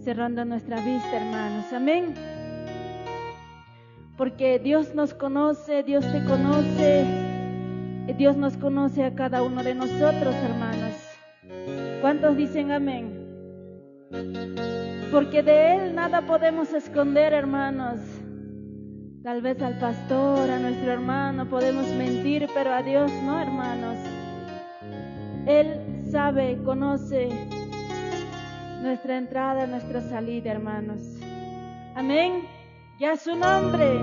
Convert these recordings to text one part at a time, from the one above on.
cerrando nuestra vista, hermanos. Amén. Porque Dios nos conoce, Dios te conoce, Dios nos conoce a cada uno de nosotros, hermanos. ¿Cuántos dicen amén? Porque de Él nada podemos esconder, hermanos. Tal vez al pastor, a nuestro hermano podemos mentir, pero a Dios no, hermanos. Él sabe, conoce nuestra entrada, nuestra salida, hermanos. Amén. Ya su nombre,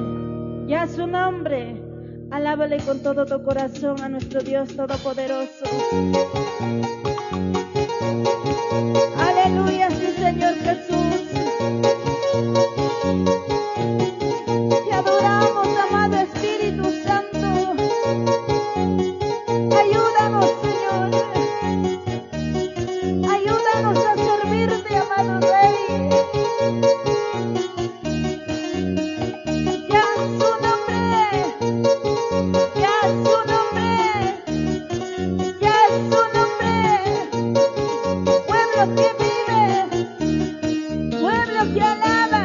ya su nombre. Alábale con todo tu corazón a nuestro Dios Todopoderoso. Aleluya, sí, Señor Jesús. Te adoramos, amado Espíritu Santo. Ayúdanos, Señor. Ayúdanos a servirte, amado Rey. Ya su nombre, ya su nombre, ya su nombre. Pueblo que vive, pueblo que alaba.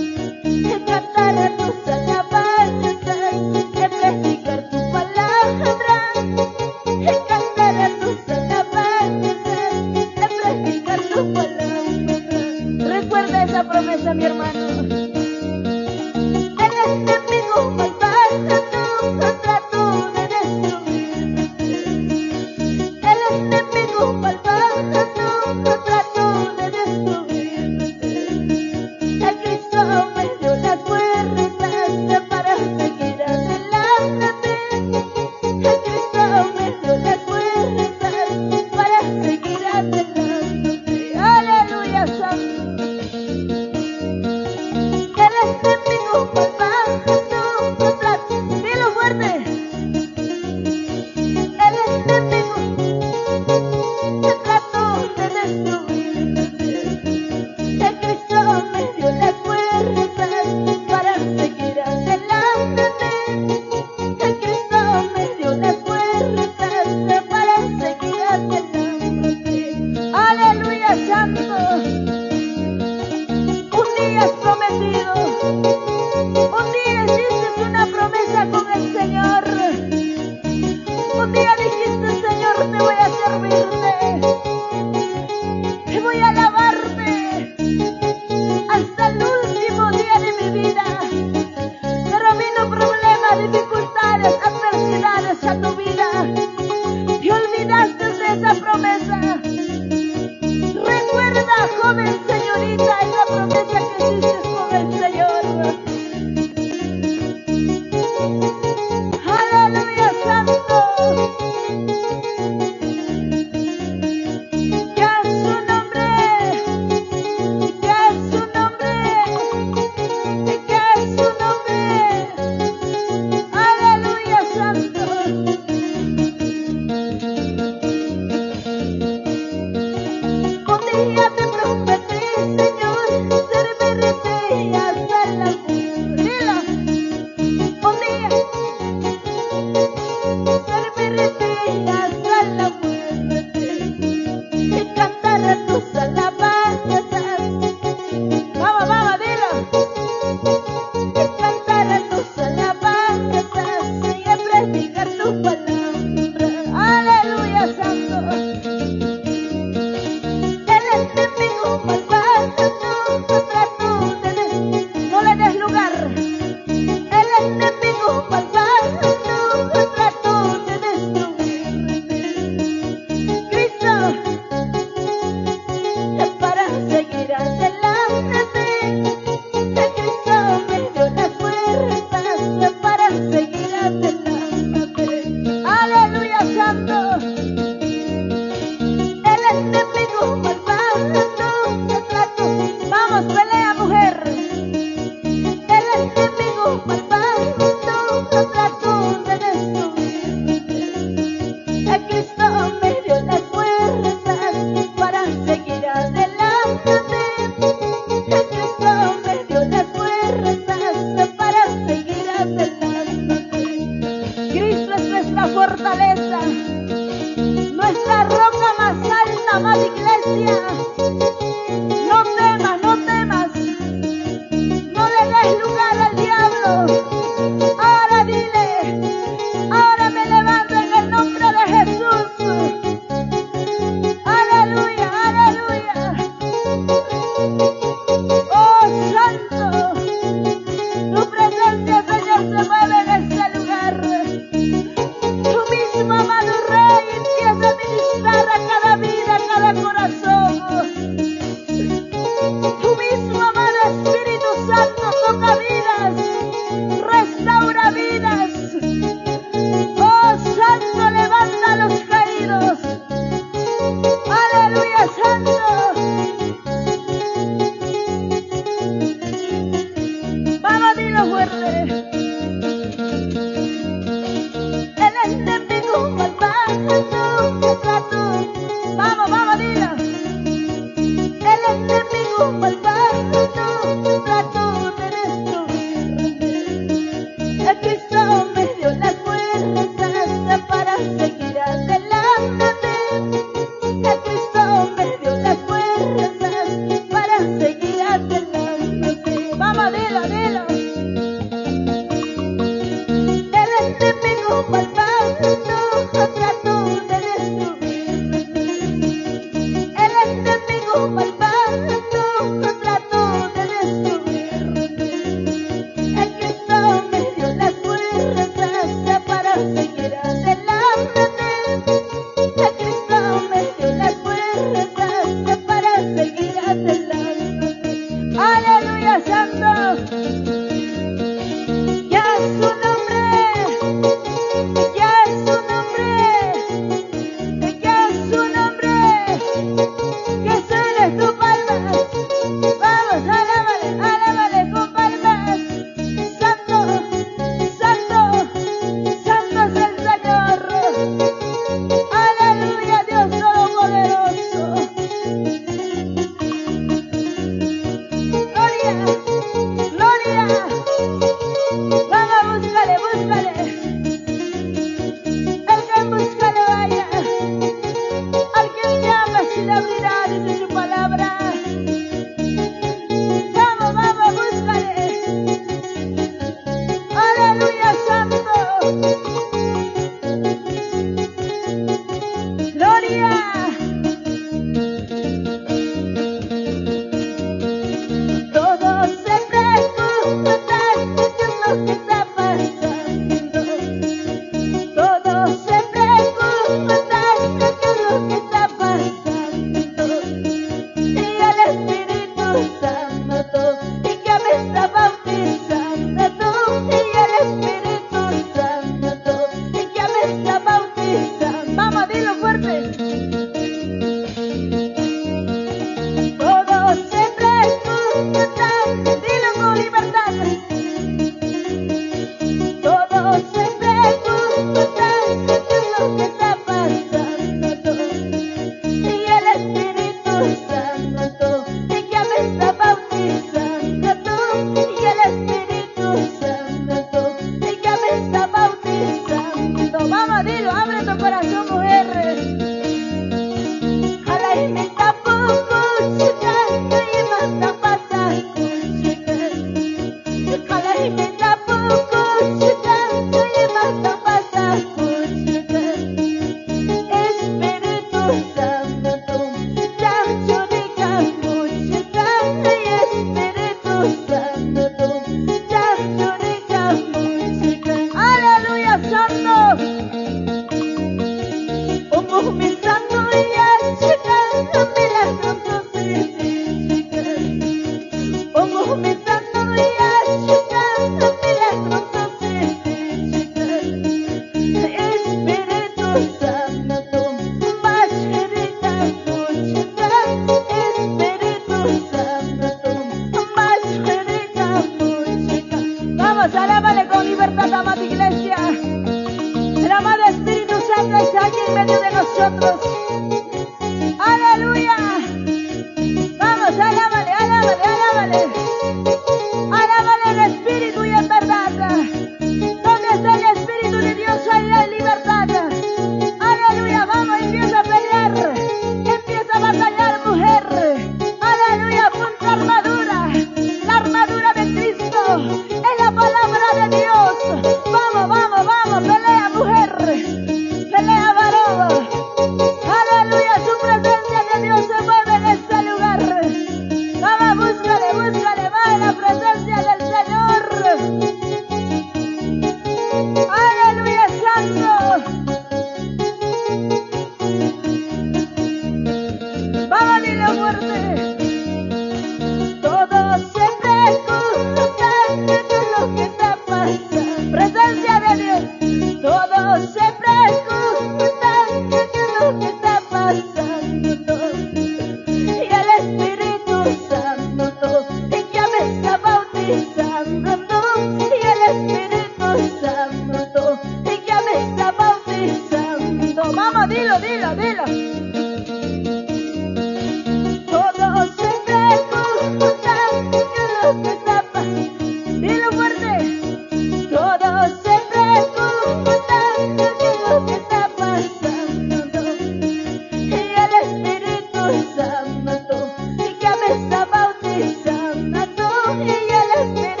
Y el Espíritu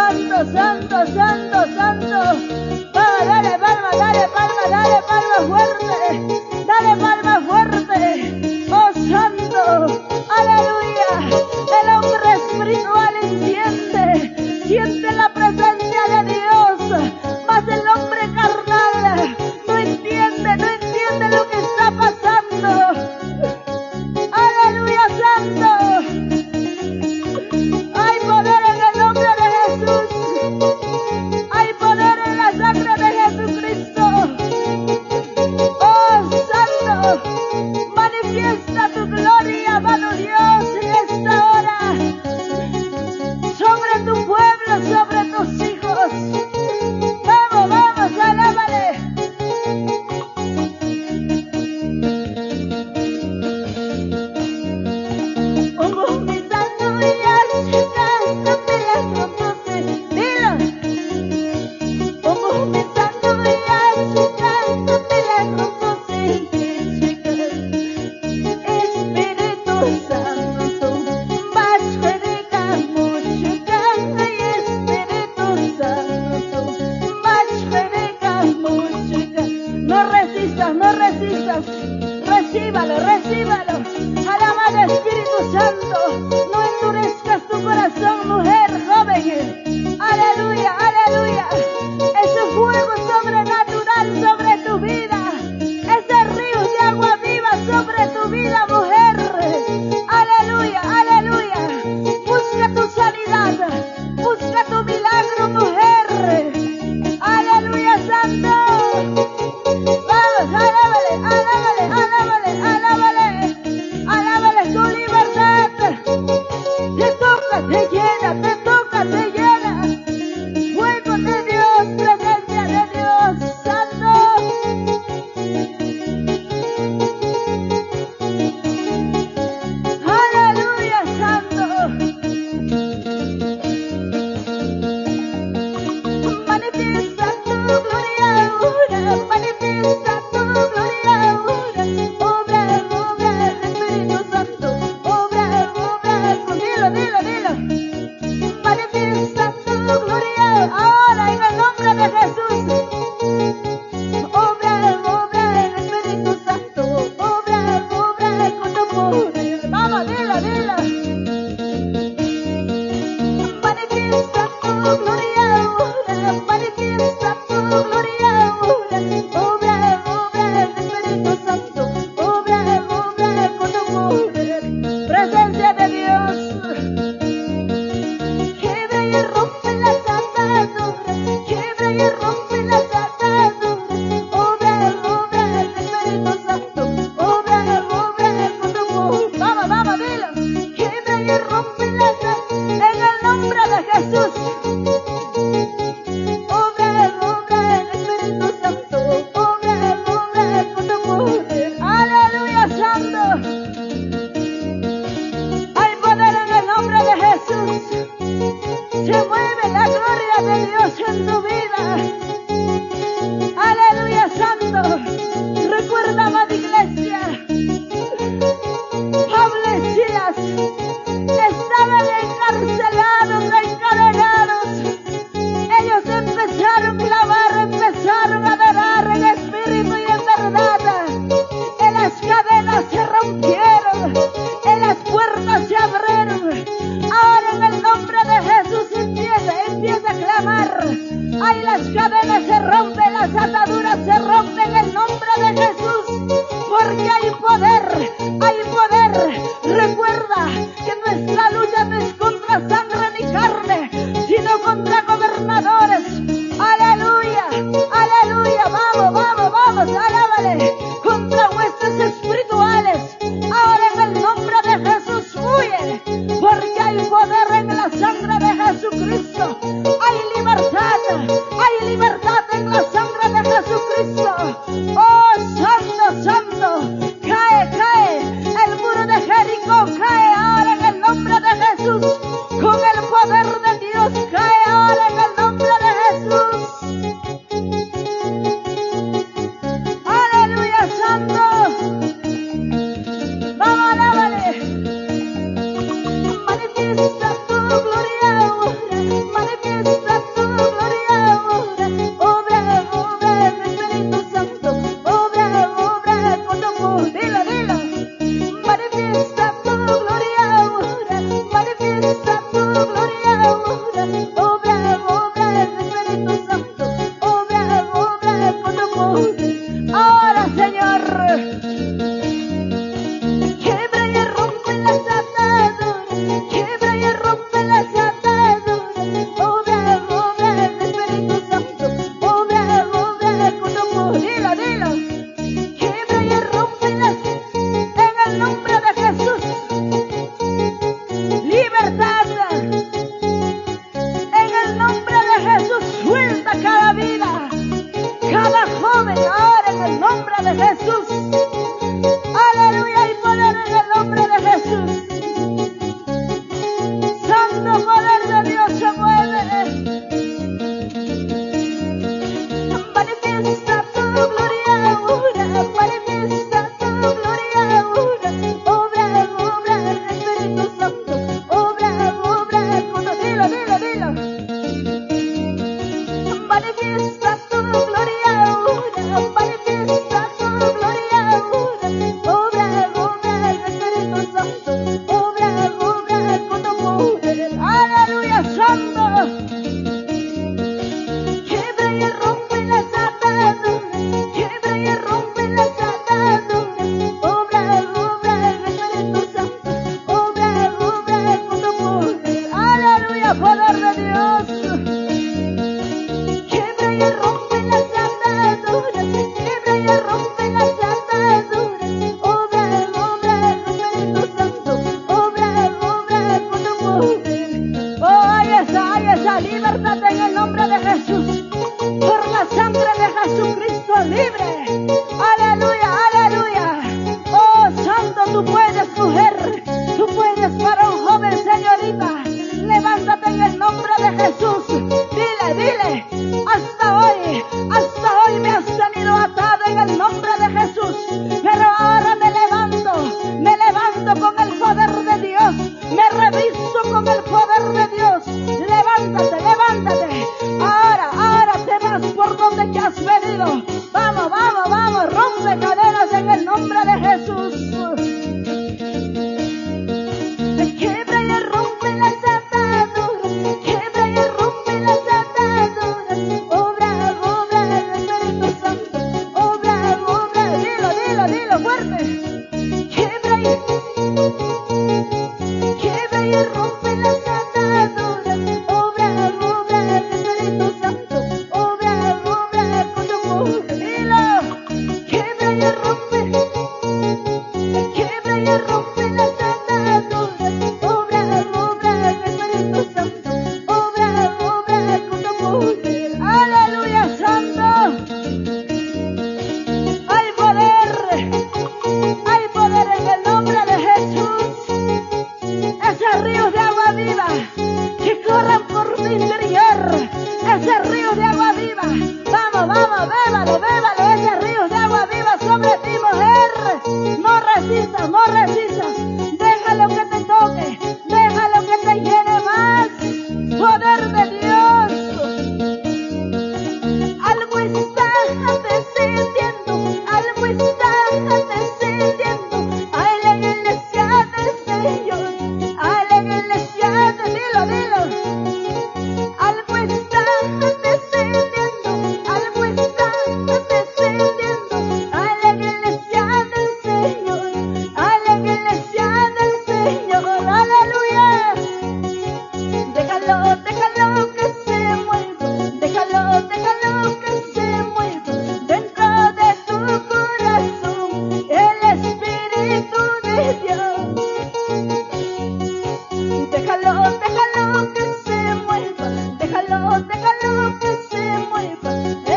santo, santo, santo, santo. Dale palma, dale palma, dale palma fuerte. Dale palma fuerte. Oh santo, aleluya. El hombre espiritual siente la presencia de Dios, mas el hombre carnal no entiende lo que está pasando. Aleluya, santo. Hay poder en el nombre de Jesús. Hay poder en la sangre de Jesucristo. Oh, santo, manifiesta tu gloria, amado Dios, en esta hora. Sobre tu pueblo, sobre tus hijos. Vamos, vamos, alábale. Pongo mis aleluyas, cántame las canciones. Dilo. Pongo mis aleluyas, cántame las canciones. Espíritu Santo, bashkirika mushika. Espíritu Santo, bashkirika mushika. No resistas, no resistas. Recíbalo, recíbalo. Alaba al Espíritu Santo. No endurezcas tu corazón, mujer, joven. Aleluya, aleluya. Ese fuego sobrenatural sobre tu vida. Ese río de agua viva sobre tu vida, mujer. Aleluya, aleluya. Busca tu sanidad. Busca tu milagro, mujer. Aleluya, santo. Vamos, alábale, alábale, alábale, alábale. Alábale tu libertad. Te toca, te llena, te toca, te llena. Fuego de Dios, presencia de Dios, santo. Aleluya, santo. Manifiesta tu gloria ahora, manifiesta tu gloria ahora. Obra, obra el Espíritu Santo, obra, obra. Dilo, dilo, dilo. Manifiesta tu gloria ahora en el nombre de Jesús. Obra, obra el Espíritu Santo, obra, obra con tu poder. Vamos, dilo, dilo. Manifiesta tu gloria ahora, manifiesta tu gloria ahora. Obra, obra el Espíritu Santo, obra, obra con tu poder. Presencia de Dios. Quiebra y rompe las ataduras, quiebra y rompe las ataduras. Obra, obra el Espíritu Santo, obra, obra con tu poder. Vamos, vamos, dilo. Quiebra y rompe las ataduras en el nombre de Jesús. Obra, obra el Espíritu Santo, obra, obra con tu poder. Aleluya, santo. Hay poder en el nombre de Jesús. Se mueve la gloria de Dios en tu vida. Aleluya, santo. Recuerda, amada iglesia, Pablo y Silas estaban encarcelados, encadenados. Ellos empezaron a clavar, empezaron a adorar en espíritu y en verdad. En las cadenas se rompieron, en las puertas se abrieron. Ahora en el nombre de Jesús empieza a clamar. Dios. Quiebra y rompe las ataduras, quiebra y rompe las ataduras. Obra, obra, Espíritu Santo, obra con tu poder. Oh, hay esa libertad en el nombre de Jesús. Por la sangre de Jesucristo libre. Aleluya, aleluya. Oh, Santo, tú puedes, mujer. Tú puedes, para un joven, señorita. Levántate en el nombre de Jesús. Dile, hasta hoy me has tenido atado en el nombre de Jesús. Pero ahora me levanto con el poder de Dios. Me revisto con el poder de Dios. Levántate. Ahora te vas por donde te has venido. Vamos, rompe cadenas en el nombre de Jesús. Quiebra y rompe las ataduras, quiebra y rompe las ataduras. Obra, Espíritu Santo, obra, dilo fuerte. Quiebra y rompe las ataduras. Obra, Espíritu Santo, obra con tu poder. Dilo. Quiebra y rompe las ataduras. Obra, Espíritu Santo, obra con tu poder. Aleluya, Santo. Hay poder en el nombre de Jesús. Esos ríos de agua viva que corren por tu interior. Ese río de agua viva. Vamos, bébalo. Ese río de agua viva sobre ti, mujer. No resistas. Déjalo que te toque. Déjalo que te llene más. Poder de Dios. Algo está descendiendo. Ay, la iglesia del Señor. Ay, la iglesia del dilo. Algo está descendiendo. Ay, la iglesia del Señor. Ay, la iglesia del Señor. Aleluya. Déjalo que se mueva. Déjalo que se mueva. Dentro de tu corazón, el Espíritu de Dios. Déjalo que se mueva. Déjalo que se mueva.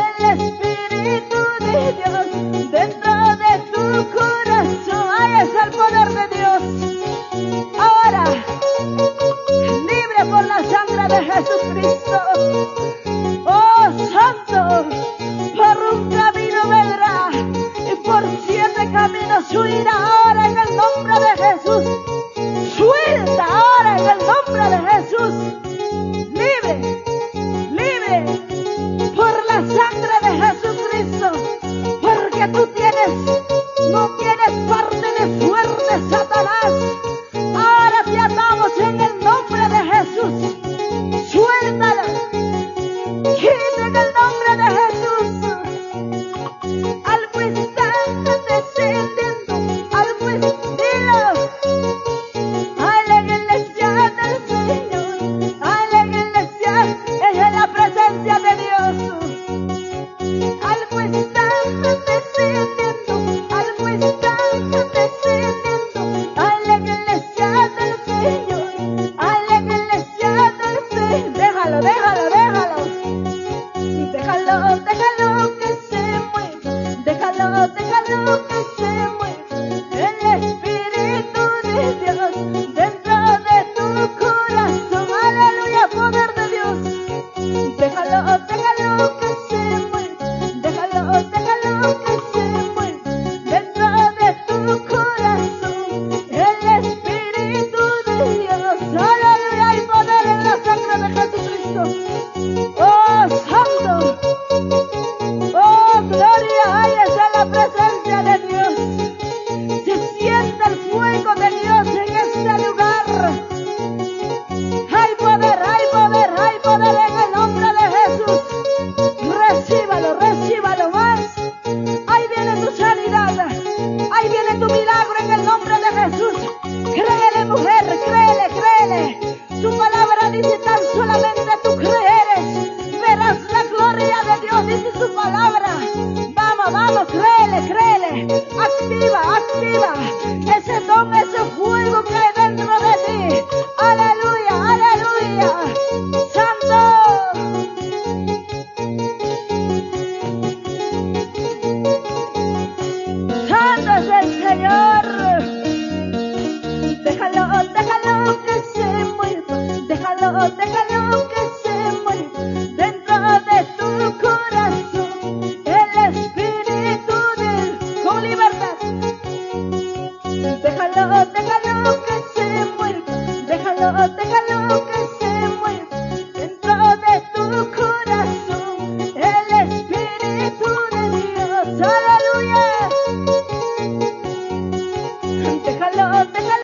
El Espíritu de Dios dentro de tu corazón. Ahí está el poder de Dios. Ahora, libre por la sangre de Jesucristo. Oh, Santo, por un camino vendrá y por 7 caminos huirá. Ahora en el nombre de Jesús. Suelta ahora en el nombre de Jesús. Libre por la sangre de Jesucristo. Porque tú no tienes parte de suerte, Satanás. Ahora te atamos en el nombre de Jesús. Suéltalo. Quita en el nombre de Jesús. Algo está descendiendo. Dilo. Ay, la iglesia del Señor. Ay, la iglesia es en la presencia de Dios. Algo está descendiendo. Ay, la iglesia del Señor. Ay, la iglesia del Señor. Déjalo. Y déjalo que se mueva. Déjalo que se mueva. El Espíritu de Dios dentro de tu corazón. Aleluya, poder de Dios. Déjalo que se mueva. Déjalo que se mueva. Dentro de tu corazón. El Espíritu de Dios. Aleluya, hay poder en la sangre de Jesucristo. Oh, Santo. Oh, gloria. Ahí está la presencia de Dios. Se siente el fuego de Dios en este lugar. Hay poder en el nombre de Jesús. déjalo.